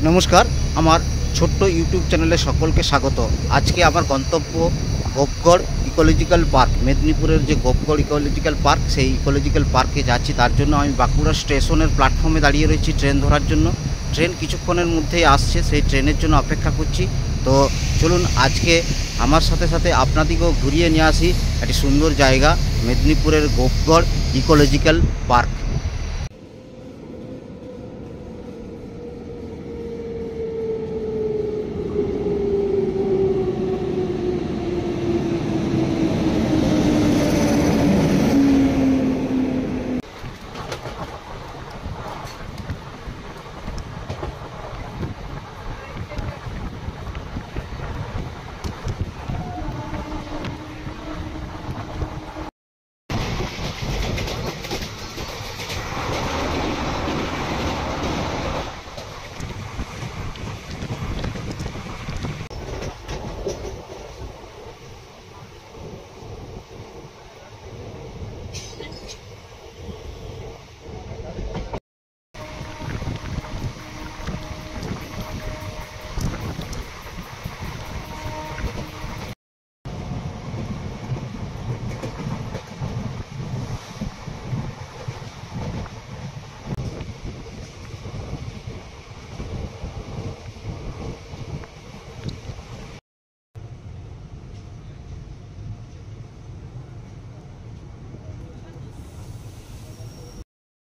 নমস্কার, আমার ছোট্ট ইউটিউব চ্যানেলে সকলকে স্বাগত। আজকে আমার গন্তব্য গোপগড় ইকোলজিক্যাল পার্ক। মেদিনীপুরের যে গোপগড় ইকোলজিক্যাল পার্ক, সেই ইকোলজিক্যাল পার্কে যাচ্ছি। তার জন্য আমি বাঁকুড়া স্টেশনের প্ল্যাটফর্মে দাঁড়িয়ে রয়েছি ট্রেন ধরার জন্য। ট্রেন কিছুক্ষণের মধ্যেই আসছে, সেই ট্রেনের জন্য অপেক্ষা করছি। তো চলুন আজকে আমার সাথে সাথে আপনাদেরকেও ঘুরিয়ে নিয়ে আসি একটি সুন্দর জায়গা, মেদিনীপুরের গোপগড় ইকোলজিক্যাল পার্ক।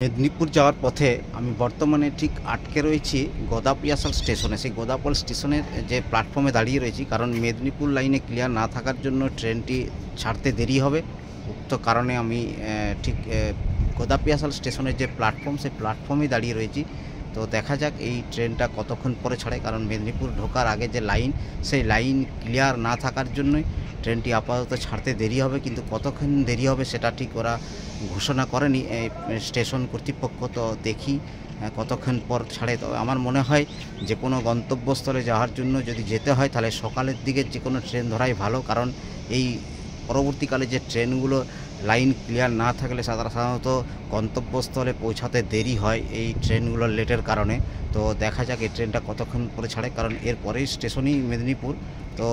মেদিনীপুর যাওয়ার পথে আমি বর্তমানে ঠিক আটকে রয়েছি গোদাপিয়াশাল স্টেশনে। সেই গোদাপল স্টেশনের যে প্ল্যাটফর্মে দাঁড়িয়ে রয়েছি, কারণ মেদিনীপুর লাইনে ক্লিয়ার না থাকার জন্য ট্রেনটি ছাড়তে দেরি হবে। উক্ত কারণে আমি ঠিক গোদাপিয়াশাল স্টেশনের যে প্ল্যাটফর্ম, সেই প্ল্যাটফর্মেই দাঁড়িয়ে রয়েছি। তো দেখা যাক এই ট্রেনটা কতক্ষণ পরে ছাড়ে, কারণ মেদিনীপুর ঢোকার আগে যে লাইন, সেই লাইন ক্লিয়ার না থাকার জন্যই ট্রেনটি আপাতত ছাড়তে দেরি হবে। কিন্তু কতক্ষণ দেরি হবে সেটা ঠিক ওরা ঘোষণা করেনি স্টেশন কর্তৃপক্ষ। তো দেখি কতক্ষণ পর ছাড়ে। তো আমার মনে হয় যে কোনো গন্তব্যস্থলে যাওয়ার জন্য যদি যেতে হয়, তাহলে সকালের দিকে যে কোনো ট্রেন ধরাই ভালো। কারণ এই পরবর্তীকালে যে ট্রেনগুলো লাইন ক্লিয়ার না থাকলে সাধারণত গন্তব্যস্থলে পৌঁছাতে দেরি হয় এই ট্রেনগুলোর লেটের কারণে। তো দেখা যাক এই ট্রেনটা কতক্ষণ পরে ছাড়ে, কারণ এর পরেই স্টেশনই মেদিনীপুর। তো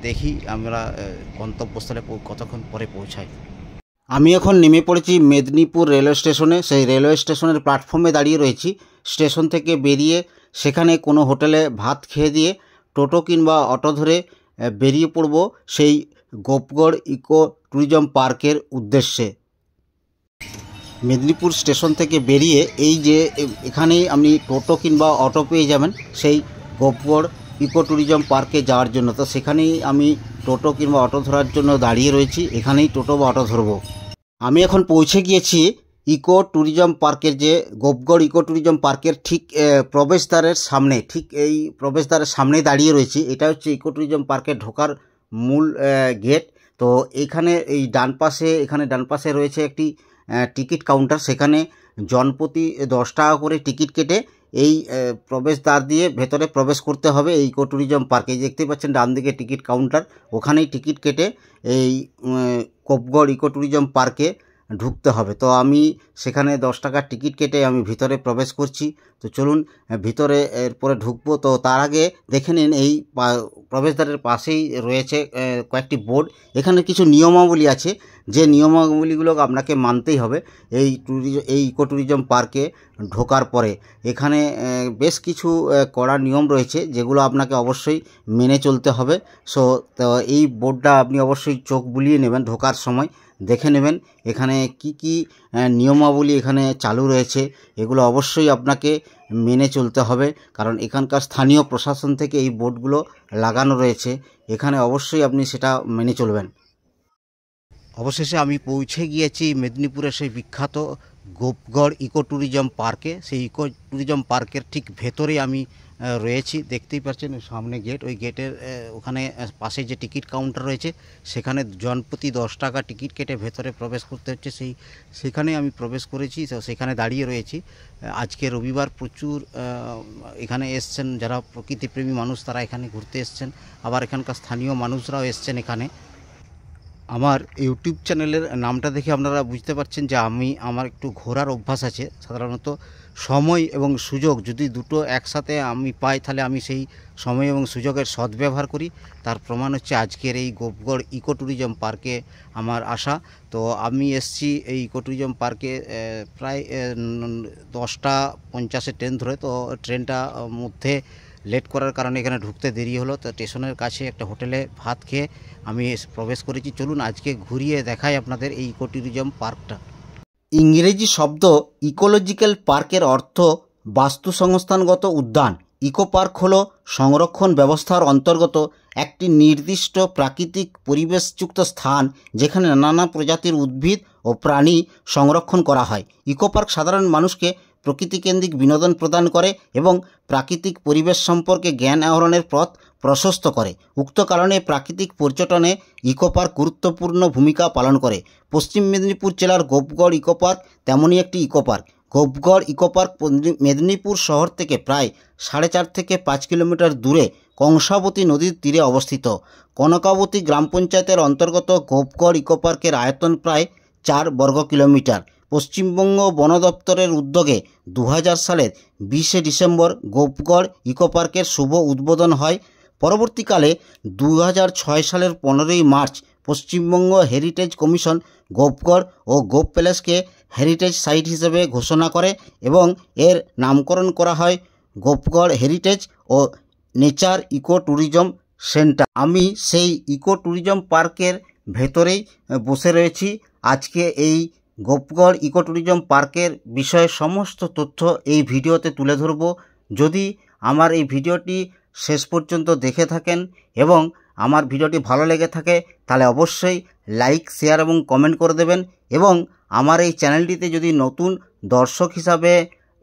দেখি আমরা গন্তব্যস্থলে কতক্ষণ পরে পৌঁছাই। আমি এখন নেমে পড়েছি মেদিনীপুর রেলওয়ে স্টেশনে। সেই রেলওয়ে স্টেশনের প্ল্যাটফর্মে দাঁড়িয়ে রয়েছি। স্টেশন থেকে বেরিয়ে সেখানে কোনো হোটেলে ভাত খেয়ে দিয়ে টোটো কিংবা অটো ধরে বেরিয়ে পড়ব সেই গোপগড় ইকো ট্যুরিজম পার্কের উদ্দেশ্যে। মেদিনীপুর স্টেশন থেকে বেরিয়ে এই যে এখানেই আপনি টোটো কিংবা অটো পেয়ে যাবেন সেই গোপগড় ইকো ট্যুরিজম পার্কে যাওয়ার জন্য। তো সেখানেই আমি টোটো কিংবা অটো ধরার জন্য দাঁড়িয়ে রয়েছি। এখানেই টোটো বা অটো ধরবো। আমি এখন পৌঁছে গিয়েছি ইকো ট্যুরিজম পার্কের, যে গোপগড় ইকো ট্যুরিজম পার্কের ঠিক প্রবেশদ্বারের সামনে। ঠিক এই প্রবেশদ্বারের সামনেই দাঁড়িয়ে রয়েছি। এটা হচ্ছে ইকো ট্যুরিজম পার্কে ঢোকার মূল গেট। তো এইখানে এই ডান পাশে রয়েছে একটি টিকিট কাউন্টার। সেখানে জনপ্রতি 10 টাকা করে টিকিট কেটে এই প্রবেশদ্বার দিয়ে ভেতরে প্রবেশ করতে হবে এই ইকো ট্যুরিজম পার্কে। দেখতে পাচ্ছেন ডান দিকে টিকিট কাউন্টার, ওখানেই টিকিট কেটে এই গোপগড় ইকো ট্যুরিজম পার্কে ঢুকতে হবে। তো আমি সেখানে 10 টাকার টিকিট কেটে আমি ভিতরে প্রবেশ করছি। তো চলুন ভিতরে এরপরে ঢুকবো। তো তার আগে দেখে নিন এই প্রবেশদ্বারের পাশেই রয়েছে কয়েকটি বোর্ড। এখানে কিছু নিয়মাবলী আছে, যে নিয়মাবলীগুলো আপনাকে মানতেই হবে এই ইকো ট্যুরিজম পার্কে ঢোকার পরে। এখানে বেশ কিছু কড়া নিয়ম রয়েছে, যেগুলো আপনাকে অবশ্যই মেনে চলতে হবে। সো তো এই বোর্ডটা আপনি অবশ্যই চোখ বুলিয়ে নেবেন, ঢোকার সময় দেখে নেবেন এখানে কি কি নিয়মাবলী এখানে চালু রয়েছে। এগুলো অবশ্যই আপনাকে মেনে চলতে হবে, কারণ এখানকার স্থানীয় প্রশাসন থেকে এই বোর্ডগুলো লাগানো রয়েছে। এখানে অবশ্যই আপনি সেটা মেনে চলবেন। অবশেষে আমি পৌঁছে গিয়েছি মেদিনীপুরের সেই বিখ্যাত গোপগড় ইকো ট্যুরিজম পার্কে। সেই ইকো ট্যুরিজম পার্কের ঠিক ভেতরেই আমি রয়েছি। দেখতেই পাচ্ছেন সামনে গেট, ওই গেটের ওখানে পাশে যে টিকিট কাউন্টার রয়েছে, সেখানে জনপ্রতি 10 টাকা টিকিট কেটে ভেতরে প্রবেশ করতে হচ্ছে। সেখানে আমি প্রবেশ করেছি। তো সেখানে দাঁড়িয়ে রয়েছি। আজকে রবিবার, প্রচুর এখানে এসছেন যারা প্রকৃতিপ্রেমী মানুষ, তারা এখানে ঘুরতে এসছেন। আবার এখানকার স্থানীয় মানুষরাও এসছেন এখানে। আমার ইউটিউব চ্যানেলের নামটা দেখে আপনারা বুঝতে পারছেন যে আমার একটু ঘোরার অভ্যাস আছে। সাধারণত সময় এবং সুযোগ যদি দুটো একসাথে আমি পাই, তাহলে আমি সেই সময় এবং সুযোগের সদ্ব্যবহার করি। তার প্রমাণ হচ্ছে আজকের এই গোপগড় ইকো ট্যুরিজম পার্কে আমার আসা। তো আমি এসছি এই ইকো ট্যুরিজম পার্কে প্রায় 10টা 50-এ ট্রেন ধরে। তো ট্রেনটা মধ্যে লেট করার কারণে এখানে ঢুকতে দেরি হলো। তো স্টেশনের কাছে একটা হোটেলে ভাত খেয়ে আমি প্রবেশ করেছি। চলুন আজকে ঘুরিয়ে দেখাই আপনাদের এই ইকো ট্যুরিজম পার্কটা। ইংরেজি শব্দ ইকোলজিক্যাল পার্কের অর্থ বাস্তু সংস্থানগত উদ্যান। ইকো পার্ক হল সংরক্ষণ ব্যবস্থার অন্তর্গত একটি নির্দিষ্ট প্রাকৃতিক পরিবেশযুক্ত স্থান যেখানে নানা প্রজাতির উদ্ভিদ ও প্রাণী সংরক্ষণ করা হয়। ইকো পার্ক সাধারণ মানুষকে প্রকৃতিকেন্দ্রিক বিনোদন প্রদান করে এবং প্রাকৃতিক পরিবেশ সম্পর্কে জ্ঞান আহরণের পথ প্রশস্ত করে। উক্ত কারণে প্রাকৃতিক পর্যটনে ইকো পার্ক গুরুত্বপূর্ণ ভূমিকা পালন করে। পশ্চিম মেদিনীপুর জেলার গোপগড় ইকো পার্ক তেমনই একটি eco park. Gopgarh eco park Medinipur শহর থেকে প্রায় 4.5 থেকে 5 কিলোমিটার দূরে কংসাবতী নদীর তীরে অবস্থিত। কনকাবতী গ্রাম পঞ্চায়েতের অন্তর্গত গোপগড় ইকো পার্কের আয়তন প্রায় 4 বর্গ কিলোমিটার। পশ্চিমবঙ্গ বন দপ্তরের উদ্যোগে 2000 সালের 20শে ডিসেম্বর গোপগড় ইকো পার্কের শুভ উদ্বোধন হয়। পরবর্তীকালে 2006 সালের 15ই March Paschimbanga heritage commission Gopgarh ও গোপ প্যালেসকে হেরিটেজ সাইট হিসেবে ঘোষণা করে এবং এর নামকরণ করা হয় গোপগড় হেরিটেজ ও নেচার ইকো ট্যুরিজম সেন্টার। আমি সেই ইকো ট্যুরিজম পার্কের ভেতরেই বসে রয়েছি। আজকে এই গোপগড় ইকো ট্যুরিজম পার্কের বিষয়ে সমস্ত তথ্য এই ভিডিওতে তুলে ধরব। যদি আমার এই ভিডিওটি শেষ পর্যন্ত দেখে থাকেন এবং আমার ভিডিওটি ভালো লেগে থাকে, তাহলে অবশ্যই লাইক, শেয়ার এবং কমেন্ট করে দেবেন। এবং আমার এই চ্যানেলটিতে যদি নতুন দর্শক হিসাবে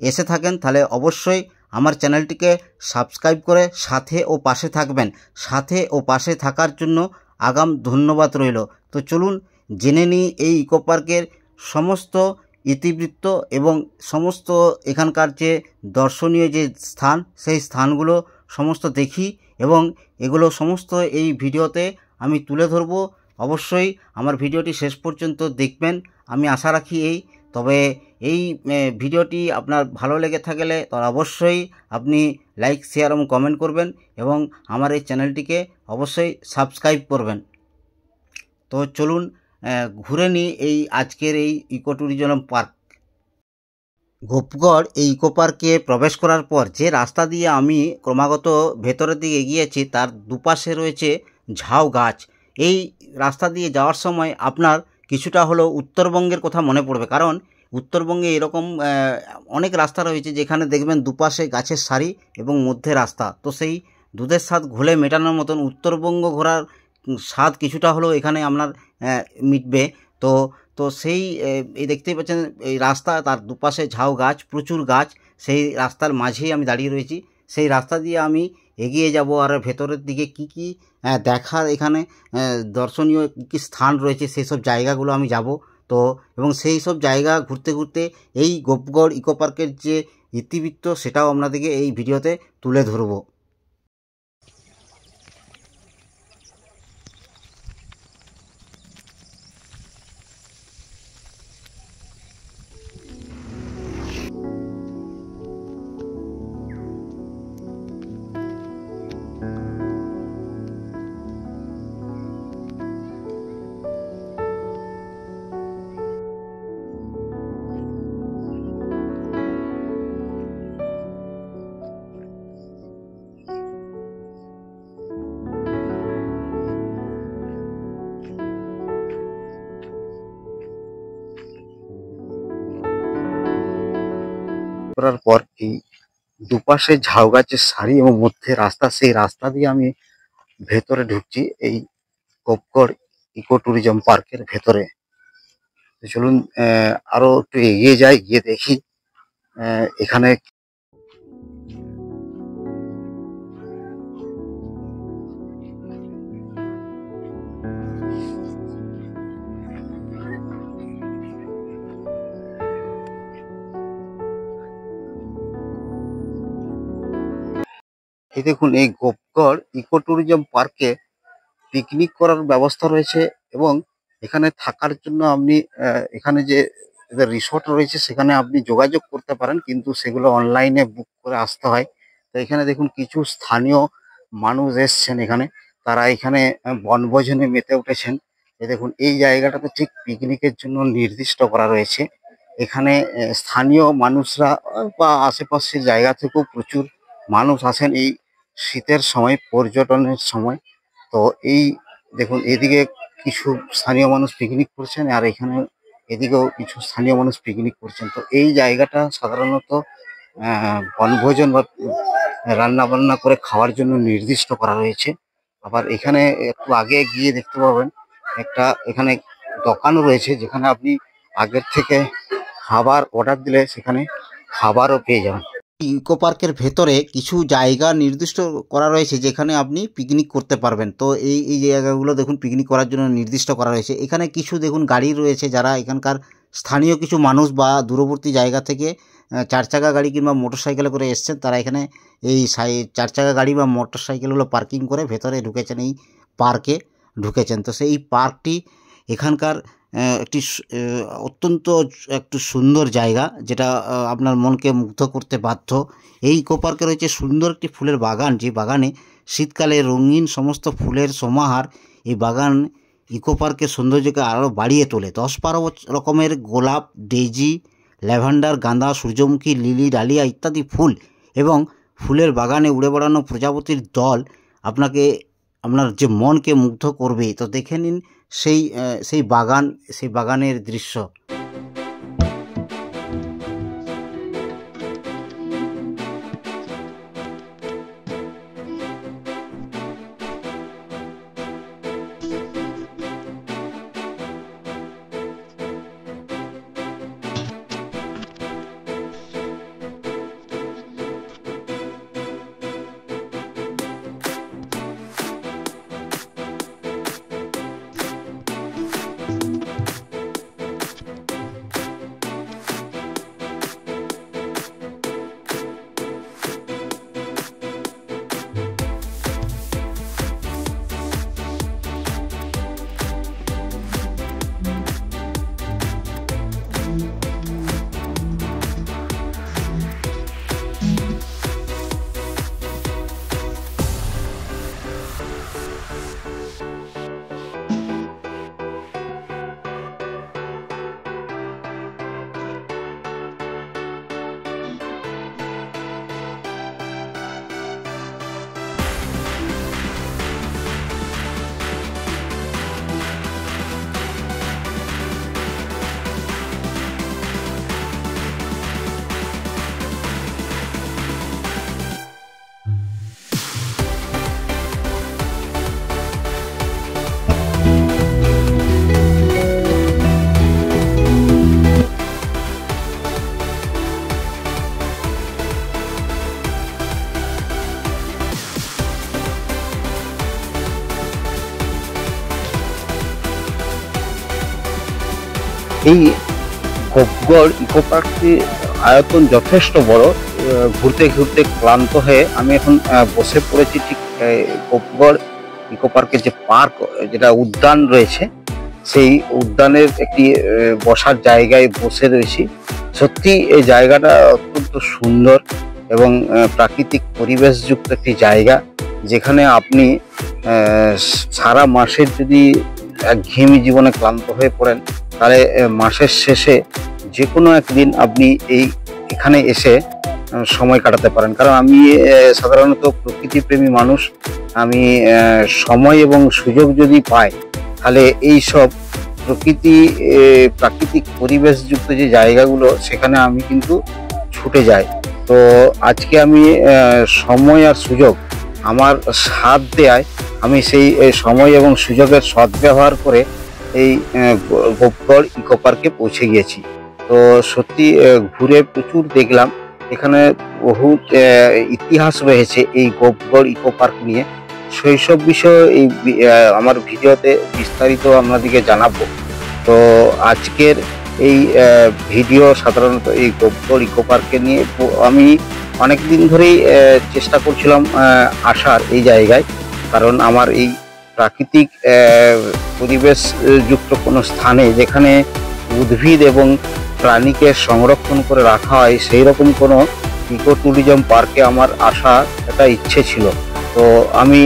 এসে থাকেন, তাহলে অবশ্যই আমার চ্যানেলটিকে সাবস্ক্রাইব করে সাথে ও পাশে থাকবেন। সাথে ও পাশে থাকার জন্য আগাম ধন্যবাদ রইল। তো চলুন জেনে নিই এই ইকো পার্কের সমস্ত ইতিবৃত্ত এবং সমস্ত এখানকার যে দর্শনীয় যে স্থান, সেই স্থানগুলো সমস্ত দেখি এবং এগুলো সমস্ত এই ভিডিওতে আমি তুলে ধরব। অবশ্যই আমার ভিডিওটি শেষ পর্যন্ত দেখবেন, আমি আশা রাখি। তবে এই ভিডিওটি আপনার ভালো লেগে থাকলে তাহলে অবশ্যই আপনি লাইক, শেয়ার এবং কমেন্ট করবেন এবং আমার এই চ্যানেলটিকে অবশ্যই সাবস্ক্রাইব করবেন। তো চলুন ঘুরে নিই এই আজকের এই ইকো ট্যুরিজম পার্ক। গোপগড় এই ইকো পার্কে প্রবেশ করার পর যে রাস্তা দিয়ে আমি ক্রমাগত ভেতরের দিকে এগিয়েছি, তার দুপাশে রয়েছে ঝাউ গাছ। এই রাস্তা দিয়ে যাওয়ার সময় আপনার কিছুটা হলেও উত্তরবঙ্গের কথা মনে পড়বে, কারণ উত্তরবঙ্গে এরকম অনেক রাস্তা রয়েছে যেখানে দেখবেন দুপাশে গাছের সারি এবং মধ্যে রাস্তা। তো সেই দুধের স্বাদ ঘোলে মেটানোর মতন উত্তরবঙ্গ ঘোরার স্বাদ কিছুটা হলেও এখানে আপনার মিটবে। তো তো সেই এই দেখতেই পাচ্ছেন এই রাস্তা, তার দুপাশে ঝাউ গাছ, প্রচুর গাছ। সেই রাস্তার মাঝেই আমি দাঁড়িয়ে রয়েছি। সেই রাস্তা দিয়ে আমি এগিয়ে যাব আর ভেতরের দিকে কি কি দেখার এখানে দর্শনীয় কী স্থান রয়েছে সেই সব জায়গাগুলো আমি যাব। তো এবং সেই সব জায়গা ঘুরতে ঘুরতে এই গোপগড় ইকো পার্কের যে ইতিবৃত্ত সেটাও আপনাদেরকে এই ভিডিওতে তুলে ধরব। করার পর এই দুপাশে ঝাউ গাছের সারি এবং মধ্যে রাস্তা, সেই রাস্তা দিয়ে আমি ভেতরে ঢুকছি এই গোপগড় ইকো ট্যুরিজম পার্কের ভেতরে। তো চলুন আরো একটু এগিয়ে যাই, গিয়ে দেখি এখানে এই দেখুন এই গোপগড় ইকো ট্যুরিজম পার্কে পিকনিক করার ব্যবস্থা রয়েছে এবং এখানে থাকার জন্য আপনি এখানে যে এদের রিসোর্ট রয়েছে সেখানে আপনি যোগাযোগ করতে পারেন, কিন্তু সেগুলো অনলাইনে বুক করে আসতে হয়। তো এখানে দেখুন কিছু স্থানীয় মানুষ এসছেন এখানে, তারা এখানে বনভোজনে মেতে উঠেছেন। দেখুন এই জায়গাটাতে ঠিক পিকনিকের জন্য নির্দিষ্ট করা রয়েছে। এখানে স্থানীয় মানুষরা বা আশেপাশের জায়গা থেকেও প্রচুর মানুষ আসেন এই শীতের সময়, পর্যটনের সময়। তো এই দেখুন এদিকে কিছু স্থানীয় মানুষ পিকনিক করছেন, আর এখানে এদিকেও কিছু স্থানীয় মানুষ পিকনিক করছেন। তো এই জায়গাটা সাধারণত বনভোজন বা রান্না বান্না করে খাওয়ার জন্য নির্দিষ্ট করা রয়েছে। আবার এখানে একটু আগে গিয়ে দেখতে পাবেন একটা এখানে দোকানও রয়েছে, যেখানে আপনি আগের থেকে খাবার অর্ডার দিলে সেখানে খাবারও পেয়ে যাবেন। ইকো পার্কের ভেতরে কিছু জায়গা নির্দিষ্ট করা রয়েছে যেখানে আপনি পিকনিক করতে পারবেন। তো এই জায়গাগুলো দেখুন পিকনিক করার জন্য নির্দিষ্ট করা রয়েছে। এখানে কিছু দেখুন গাড়ি রয়েছে, যারা এখানকার স্থানীয় কিছু মানুষ বা দূরবর্তী জায়গা থেকে 4 চাকা গাড়ি কিংবা মোটরসাইকেলে করে এসছেন। তারা এখানে এই 4 চাকা গাড়ি বা মোটরসাইকেলগুলো পার্কিং করে ভেতরে ঢুকেছেন, এই পার্কে ঢুকেছেন। তো সেই পার্কটি এখানকার একটি অত্যন্ত একটু সুন্দর জায়গা, যেটা আপনার মনকে মুগ্ধ করতে বাধ্য। এই ইকো পার্কে রয়েছে সুন্দর একটি ফুলের বাগান, যে বাগানে শীতকালে রঙিন সমস্ত ফুলের সমাহার। এই বাগান ইকো পার্কের সৌন্দর্যকে আরও বাড়িয়ে তোলে। 10-12 রকমের গোলাপ, ডেইজি, ল্যাভেন্ডার, গাঁদা, সূর্যমুখী, লিলি, ডালিয়া ইত্যাদি ফুল এবং ফুলের বাগানে উড়ে বেড়ানো প্রজাপতির দল আপনার যে মনকে মুগ্ধ করবে। তো দেখে নিন সেই বাগানের দৃশ্য। এই গোপগড় ইকো পার্কটি আয়তন যথেষ্ট বড়। ঘুরতে ঘুরতে ক্লান্ত হয়ে আমি এখন বসে পড়েছি ঠিক গোপগড় ইকো পার্কের যে পার্ক, যেটা উদ্যান রয়েছে, সেই উদ্যানের একটি বসার জায়গায় বসে রয়েছি। সত্যি এই জায়গাটা অত্যন্ত সুন্দর এবং প্রাকৃতিক পরিবেশযুক্ত একটি জায়গা, যেখানে আপনি সারা মাসের যদি একঘেয়েমি জীবনে ক্লান্ত হয়ে পড়েন, তাহলে মাসের শেষে যে কোনো একদিন আপনি এখানে এসে সময় কাটাতে পারেন। কারণ আমি সাধারণত প্রকৃতিপ্রেমী মানুষ। আমি সময় এবং সুযোগ যদি পাই, তাহলে এই সব প্রাকৃতিক পরিবেশযুক্ত যে জায়গাগুলো, সেখানে আমি কিন্তু ছুটে যাই। তো আজকে আমি সময় আর সুযোগ আমার সাথ দেয়, আমি সেই সময় এবং সুযোগের সদ্ব্যবহার করে এই গোপগড় ইকো পার্কে পৌঁছে গিয়েছি। তো সত্যি ঘুরে প্রচুর দেখলাম। এখানে বহু ইতিহাস রয়েছে এই গোপগড় ইকো পার্ক নিয়ে। সেইসব বিষয়ে আমার ভিডিওতে বিস্তারিত আপনাদেরকে জানাবো। তো আজকের এই ভিডিও সাধারণত এই গোপগড় ইকো পার্কে নিয়ে। আমি অনেক দিন ধরেই চেষ্টা করছিলাম আসার এই জায়গায়, কারণ আমার এই প্রাকৃতিক পরিবেশ যুক্ত কোনো স্থানে যেখানে উদ্ভিদ এবং প্রাণীকে সংরক্ষণ করে রাখা হয়, সেই রকম কোনো ইকো ট্যুরিজম পার্কে আমার আসা একটা ইচ্ছে ছিল। তো আমি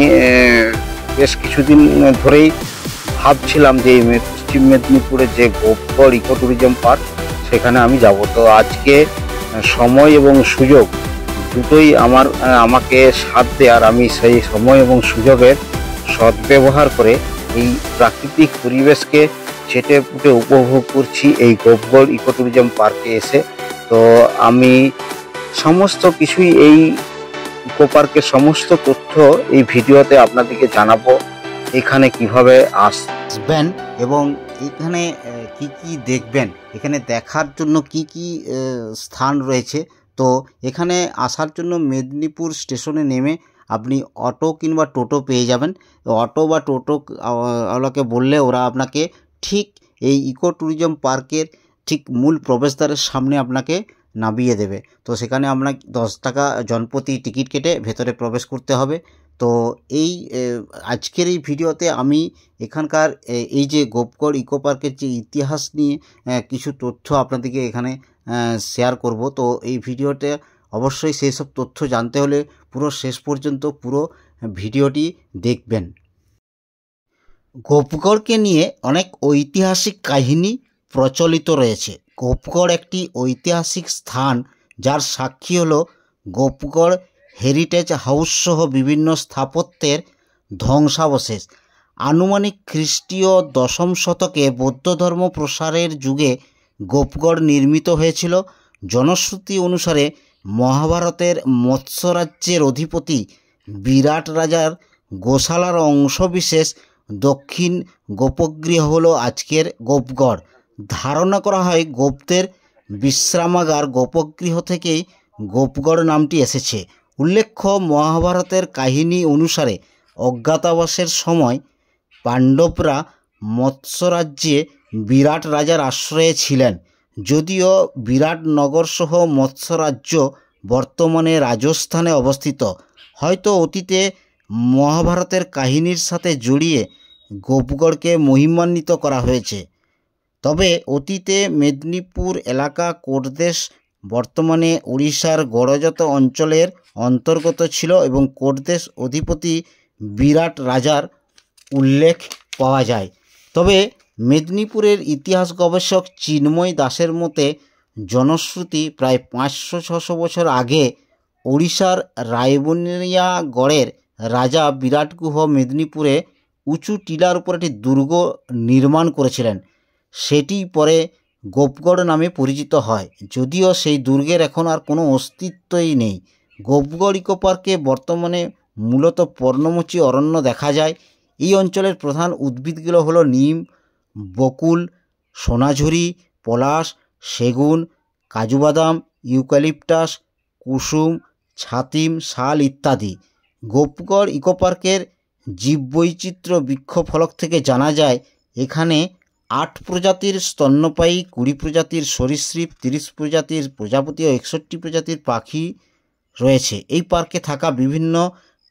বেশ কিছুদিন ধরেই ভাবছিলাম যে এই পশ্চিম মেদিনীপুরের যে গোপগড় ইকো ট্যুরিজম পার্ক সেখানে আমি যাব। তো আজকে সময় এবং সুযোগ দুটোই আমাকে সাথ দেয়, আর আমি সেই সময় এবং সুযোগের সদ্ব্যবহার করে এই প্রাকৃতিক পরিবেশকে চেটে পুটে উপভোগ করছি এই গোপগড় ইকো ট্যুরিজম পার্কে এসে। তো আমি সমস্ত কিছুই এই ইকো পার্কের সমস্ত তথ্য এই ভিডিওতে আপনাদেরকে জানাবো। এখানে কিভাবে আসবেন এবং এখানে কি কি দেখবেন, এখানে দেখার জন্য কি কি স্থান রয়েছে। তো এখানে আসার জন্য মেদিনীপুর স্টেশনে নেমে আপনি অটো কিংবা টোটো পেয়ে যাবেন। অটো বা টোটো ওলাকে বললে ওরা আপনাকে ঠিক এই ইকো ট্যুরিজম পার্কের ঠিক মূল প্রবেশদ্বারের সামনে আপনাকে নামিয়ে দেবে। তো সেখানে আপনাকে 10 টাকা জনপ্রতি টিকিট কেটে ভেতরে প্রবেশ করতে হবে। তো এই আজকের এই ভিডিওতে আমি এখানকার এই যে গোপগড় ইকো পার্কের যে ইতিহাস নিয়ে কিছু তথ্য আপনাদেরকে এখানে শেয়ার করব। তো এই ভিডিওতে অবশ্যই সেই সব তথ্য জানতে হলে পুরো শেষ পর্যন্ত পুরো ভিডিওটি দেখবেন। গোপগড়কে নিয়ে অনেক ঐতিহাসিক কাহিনী প্রচলিত রয়েছে। গোপগড় একটি ঐতিহাসিক স্থান যার সাক্ষী হলো গোপগড় হেরিটেজ হাউস সহ বিভিন্ন স্থাপত্যের ধ্বংসাবশেষ। আনুমানিক খ্রিস্টীয় 10ম শতকে বৌদ্ধ ধর্ম প্রসারের যুগে গোপগড় নির্মিত হয়েছিল। জনশ্রুতি অনুসারে মহাভারতের মৎস্য রাজ্যের অধিপতি বিরাট রাজার গোশালার অংশবিশেষ দক্ষিণ গোপগৃহ হলো আজকের গোপগড়। ধারণা করা হয় গোপদের বিশ্রামাগার গোপগৃহ থেকেই গোপগড় নামটি এসেছে। উল্লেখ্য, মহাভারতের কাহিনী অনুসারে অজ্ঞাতবাসের সময় পাণ্ডবরা মৎস্য রাজ্যে বিরাট রাজার আশ্রয়ে ছিলেন। যদিও বিরাটনগর সহ মৎস্য রাজ্য বর্তমানে রাজস্থানে অবস্থিত, হয়তো অতীতে মহাভারতের কাহিনীর সাথে জড়িয়ে গোপগড়কে মহিমান্বিত করা হয়েছে। তবে অতীতে মেদিনীপুর এলাকা কোটদেশ বর্তমানে উড়িষ্যার গড়জাত অঞ্চলের অন্তর্গত ছিল এবং কোটদেশ অধিপতি বিরাট রাজার উল্লেখ পাওয়া যায়। তবে মেদিনীপুরের ইতিহাস গবেষক চিন্ময় দাসের মতে জনশ্রুতি প্রায় 500-600 বছর আগে ওড়িশার রায়বনিয়াগড়ের রাজা বিরাটগুহ মেদিনীপুরে উঁচু টিলার উপর একটি দুর্গ নির্মাণ করেছিলেন। সেটি পরে গোপগড় নামে পরিচিত হয়, যদিও সেই দুর্গের এখন আর কোনো অস্তিত্বই নেই। গোপগড় ইকো পার্কে বর্তমানে মূলত পর্ণমোচী অরণ্য দেখা যায়। এই অঞ্চলের প্রধান উদ্ভিদগুলো হলো নিম, বকুল, সোনাঝুরি, পলাশ, সেগুন, কাজুবাদাম, ইউক্যালিপটাস, কুসুম, ছাতিম, শাল ইত্যাদি। গোপগড় ইকো পার্কের জীববৈচিত্র্য বৃক্ষ ফলক থেকে জানা যায় এখানে 8 প্রজাতির স্তন্যপায়ী, 20 প্রজাতির সরীসৃপ, 30 প্রজাতির প্রজাপতি ও 61 প্রজাতির পাখি রয়েছে। এই পার্কে থাকা বিভিন্ন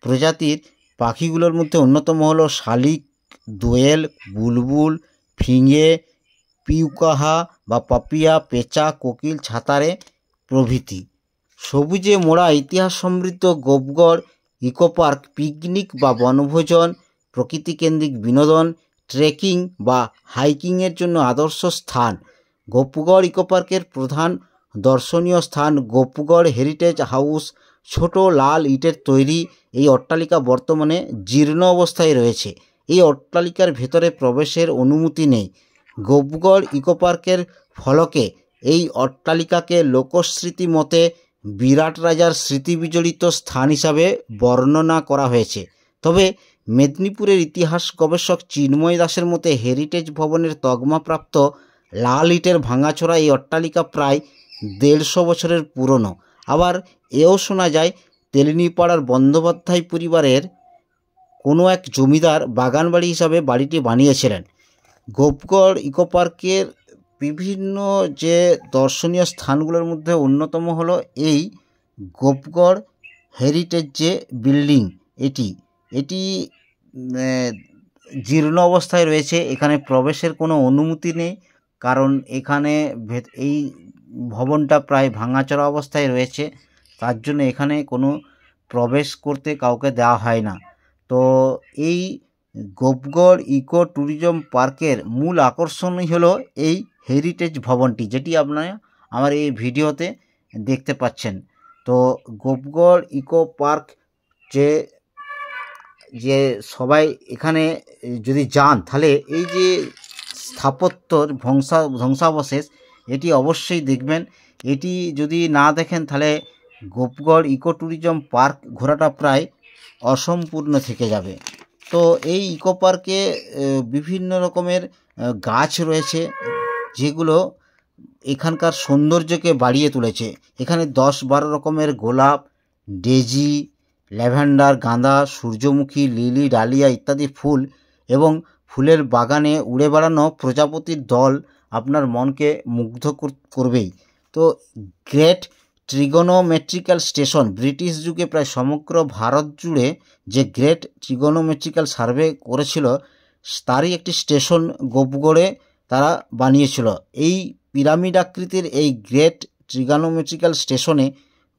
প্রজাতির পাখিগুলোর মধ্যে অন্যতম হলো শালিক, দোয়েল, বুলবুল, ফিঙে, পিউকাহা বা পাপিয়া, পেঁচা, কোকিল, ছাতারে প্রভৃতি। সবুজে মোড়া ইতিহাস সমৃদ্ধ গোপগড় ইকো পার্ক পিকনিক বা বনভোজন, প্রকৃতিকেন্দ্রিক বিনোদন, ট্রেকিং বা হাইকিংয়ের জন্য আদর্শ স্থান। গোপগড় ইকো পার্কের প্রধান দর্শনীয় স্থান গোপগড় হেরিটেজ হাউস। ছোট লাল ইটের তৈরি এই অট্টালিকা বর্তমানে জীর্ণ অবস্থায় রয়েছে। এই অট্টালিকার ভেতরে প্রবেশের অনুমতি নেই। গোপগড় ইকো পার্কের ফলকে এই অট্টালিকাকে লোকস্মৃতি মতে বিরাট রাজার স্মৃতিবিজড়িত স্থান হিসাবে বর্ণনা করা হয়েছে। তবে মেদিনীপুরের ইতিহাস গবেষক চিন্ময় দাসের মতে হেরিটেজ ভবনের তকমাপ্রাপ্ত লাল ইটের ভাঙাচোরা এই অট্টালিকা প্রায় 150 বছরের পুরনো। আবার এও শোনা যায় তেলিনীপাড়ার বন্দ্যোপাধ্যায় পরিবারের কোনো এক জমিদার বাগানবাড়ি হিসাবে বাড়িটি বানিয়েছিলেন। গোপগড় ইকো পার্কের বিভিন্ন যে দর্শনীয় স্থানগুলোর মধ্যে অন্যতম হলো এই গোপগড় হেরিটেজ যে বিল্ডিং, এটি জীর্ণ অবস্থায় রয়েছে। এখানে প্রবেশের কোনো অনুমতি নেই, কারণ এখানে এই ভবনটা প্রায় ভাঙাচোরা অবস্থায় রয়েছে, তার জন্য এখানে কোনো প্রবেশ করতে কাউকে দেওয়া হয় না। তো এই গোপগড় ইকো ট্যুরিজম পার্কের মূল আকর্ষণই হলো এই হেরিটেজ ভবনটি, যেটি আপনারা আমার এই ভিডিওতে দেখতে পাচ্ছেন। তো গোপগড় ইকো পার্ক যে সবাই এখানে যদি যান, তাহলে এই যে স্থাপত্যর ধ্বংসাবশেষ এটি অবশ্যই দেখবেন। এটি যদি না দেখেন তাহলে গোপগড় ইকো ট্যুরিজম পার্ক ঘোরাটা প্রায় অসম্পূর্ণ থেকে যাবে। তো এই ইকো পার্কে বিভিন্ন রকমের গাছ রয়েছে, যেগুলো এখানকার সৌন্দর্যকে বাড়িয়ে তুলেছে। এখানে 10-12 রকমের গোলাপ, ডেজি, ল্যাভেন্ডার, গাঁদা, সূর্যমুখী, লিলি, ডালিয়া ইত্যাদি ফুল এবং ফুলের বাগানে উড়ে বেড়ানো প্রজাপতির দল আপনার মনকে মুগ্ধ করবেই। তো গ্রেট ট্রিগোনোমেট্রিক্যাল স্টেশন, ব্রিটিশ যুগে প্রায় সমগ্র ভারত জুড়ে যে গ্রেট ট্রিগোনোমেট্রিক্যাল সার্ভে করেছিল, তারই একটি স্টেশন গোপগড়ে তারা বানিয়েছিল। এই পিরামিড আকৃতির এই গ্রেট ট্রিগোনোমেট্রিক্যাল স্টেশনে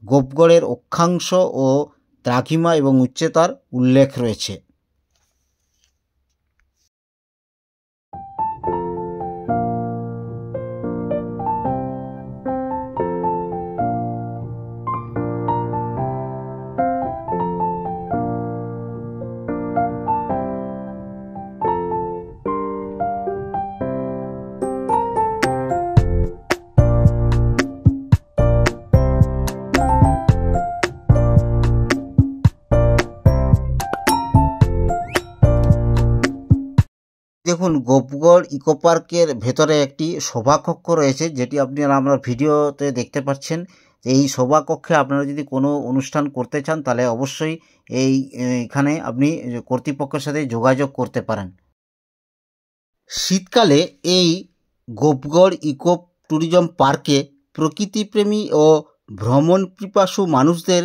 গোপগড়ের অক্ষাংশ ও দ্রাঘিমা এবং উচ্চতার উল্লেখ রয়েছে। দেখুন, গোপগড় ইকো পার্কের ভেতরে একটি সভাকক্ষ রয়েছে, যেটি আপনারা আমরা ভিডিওতে দেখতে পাচ্ছেন। এই সভাকক্ষে আপনারা যদি কোনো অনুষ্ঠান করতে চান, তাহলে অবশ্যই এখানে আপনি কর্তৃপক্ষের সাথে যোগাযোগ করতে পারেন। শীতকালে এই গোপগড় ইকো ট্যুরিজম পার্কে প্রকৃতিপ্রেমী ও ভ্রমণ পিপাসু মানুষদের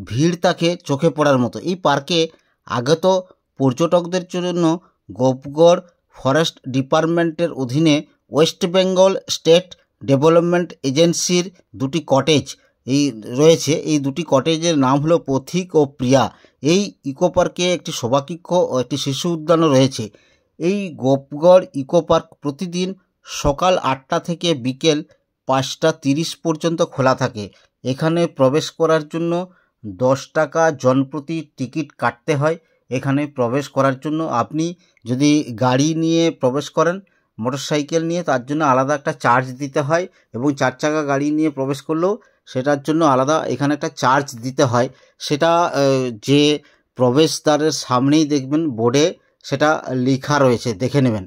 ভিড় থাকে চোখে পড়ার মতো। এই পার্কে আগত পর্যটকদের জন্য গোপগড় ফরেস্ট ডিপার্টমেন্টের অধীনে ওয়েস্ট বেঙ্গল স্টেট ডেভেলপমেন্ট এজেন্সির দুটি কটেজ রয়েছে। এই দুটি কটেজের নাম হলো পথিক ও প্রিয়া। এই ইকো পার্কে একটি সভাকক্ষ ও একটি শিশু উদ্যানও রয়েছে। এই গোপগড় ইকো পার্ক প্রতিদিন সকাল 8টা থেকে বিকেল 5টা 30 পর্যন্ত খোলা থাকে। এখানে প্রবেশ করার জন্য 10 টাকা জনপ্রতি টিকিট কাটতে হয়। এখানে প্রবেশ করার জন্য আপনি যদি গাড়ি নিয়ে প্রবেশ করেন, মোটরসাইকেল নিয়ে, তার জন্য আলাদা একটা চার্জ দিতে হয়, এবং 4 চাকা গাড়ি নিয়ে প্রবেশ করলেও সেটার জন্য আলাদা এখানে একটা চার্জ দিতে হয়। সেটা যে প্রবেশদ্বারের সামনেই দেখবেন বোর্ডে সেটা লেখা রয়েছে, দেখে নেবেন।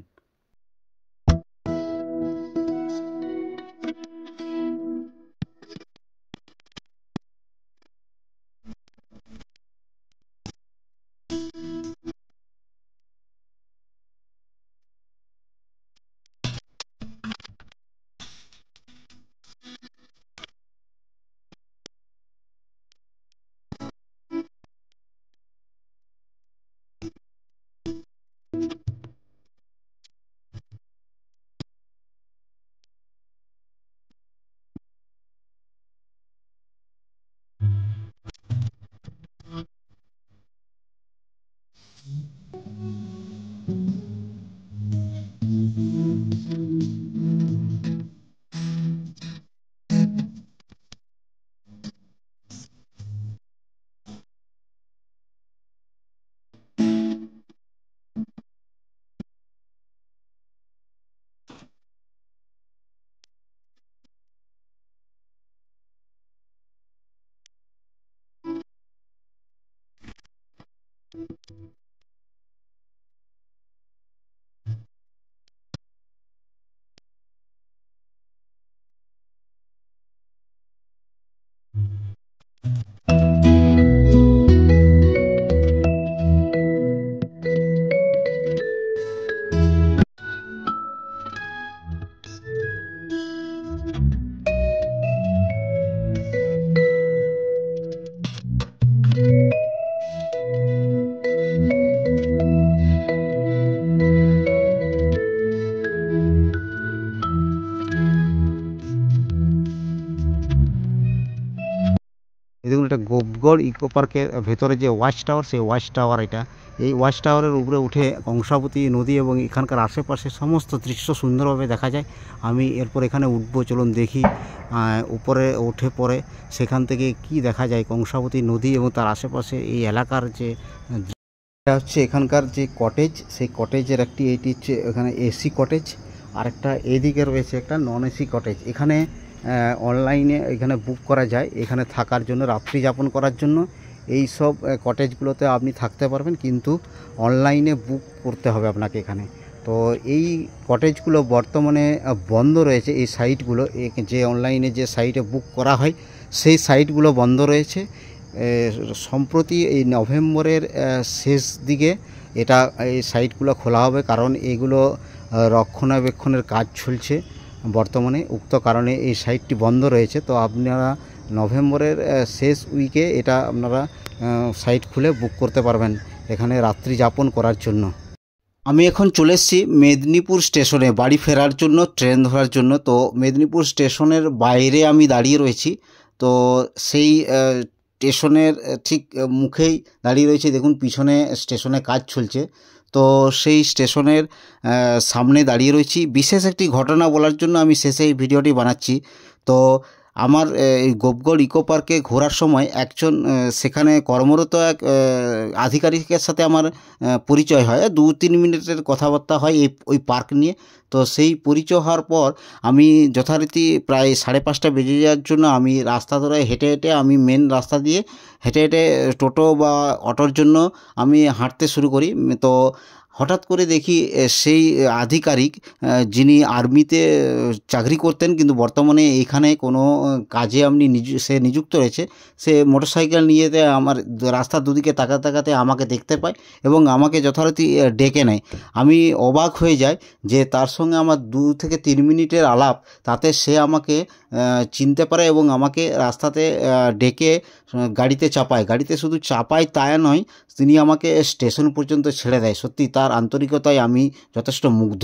গোপগড় ইকো পার্কের ভেতরে যে ওয়াচ টাওয়ার, সেই ওয়াচ টাওয়ার এটা। এই ওয়াচ টাওয়ারের উপরে উঠে কংসাবতী নদী এবং এখানকার আশেপাশে সমস্ত দৃশ্য সুন্দরভাবে দেখা যায়। আমি এরপর এখানে উঠবো, চলুন দেখি উপরে উঠে পরে সেখান থেকে কি দেখা যায় কংসাবতী নদী এবং তার আশেপাশে এই এলাকার যে এটা হচ্ছে এখানকার যে কটেজ, সেই কটেজের একটি এটি হচ্ছে এখানে এসি কটেজ, আর একটা এদিকে রয়েছে একটা নন এসি কটেজ। এখানে অনলাইনে এখানে বুক করা যায় এখানে থাকার জন্য, রাত্রি যাপন করার জন্য। এই সব কটেজগুলোতে আপনি থাকতে পারবেন, কিন্তু অনলাইনে বুক করতে হবে আপনাকে এখানে। তো এই কটেজগুলো বর্তমানে বন্ধ রয়েছে, এই সাইটগুলো যে অনলাইনে যে সাইটে বুক করা হয় সেই সাইটগুলো বন্ধ রয়েছে। সম্প্রতি এই নভেম্বরের শেষ দিকে এই সাইটগুলো খোলা হবে, কারণ এগুলো রক্ষণাবেক্ষণের কাজ চলছে বর্তমানে, উক্ত কারণে এই সাইটটি বন্ধ রয়েছে। তো আপনারা নভেম্বরের শেষ উইকে এটা আপনারা সাইট খুলে বুক করতে পারবেন এখানে রাত্রি যাপন করার জন্য। আমি এখন চলে এসেছি মেদিনীপুর স্টেশনে বাড়ি ফেরার জন্য, ট্রেন ধরার জন্য। তো মেদিনীপুর স্টেশনের বাইরে আমি দাঁড়িয়ে রয়েছি। তো সেই স্টেশনের ঠিক মুখেই দাঁড়িয়ে রয়েছে, দেখুন পিছনে স্টেশনে কাজ চলছে। তো সেই স্টেশনের সামনে দাঁড়িয়ে রয়েছি। বিশেষ একটি ঘটনা বলার জন্য আমি শেষে এই ভিডিওটি বানাচ্ছি। তো আমার এই গোপগড় ইকো পার্কে ঘোরার সময় একজন সেখানে কর্মরত এক আধিকারিকের সাথে আমার পরিচয় হয়। 2-3 মিনিটের কথাবার্তা হয় ওই পার্ক নিয়ে। তো সেই পরিচয় হওয়ার পর আমি যথারীতি প্রায় 5:30 বেজে যাওয়ার জন্য আমি রাস্তা ধরে হেঁটে হেঁটে আমি মেন রাস্তা দিয়ে হেঁটে হেঁটে টোটো বা অটোর জন্য আমি হাঁটতে শুরু করি। তো হঠাৎ করে দেখি সেই আধিকারিক, যিনি আর্মিতে চাকরি করতেন কিন্তু বর্তমানে এখানে কোনো কাজে সে নিযুক্ত রয়েছে, সে মোটরসাইকেল নিয়ে আমার রাস্তার দুদিকে তাকাতে তাকাতে আমাকে দেখতে পায় এবং আমাকে যথারীতি ডেকে নেয়। আমি অবাক হয়ে যাই যে তার সঙ্গে আমার 2 থেকে 3 মিনিটের আলাপ, তাতে সে আমাকে চিনতে পারে এবং আমাকে রাস্তাতে ডেকে গাড়িতে চাপায়। গাড়িতে শুধু চাপায় তাই নয়, তিনি আমাকে স্টেশন পর্যন্ত ছেড়ে দেয়। সত্যি তার আন্তরিকতায় আমি যথেষ্ট মুগ্ধ।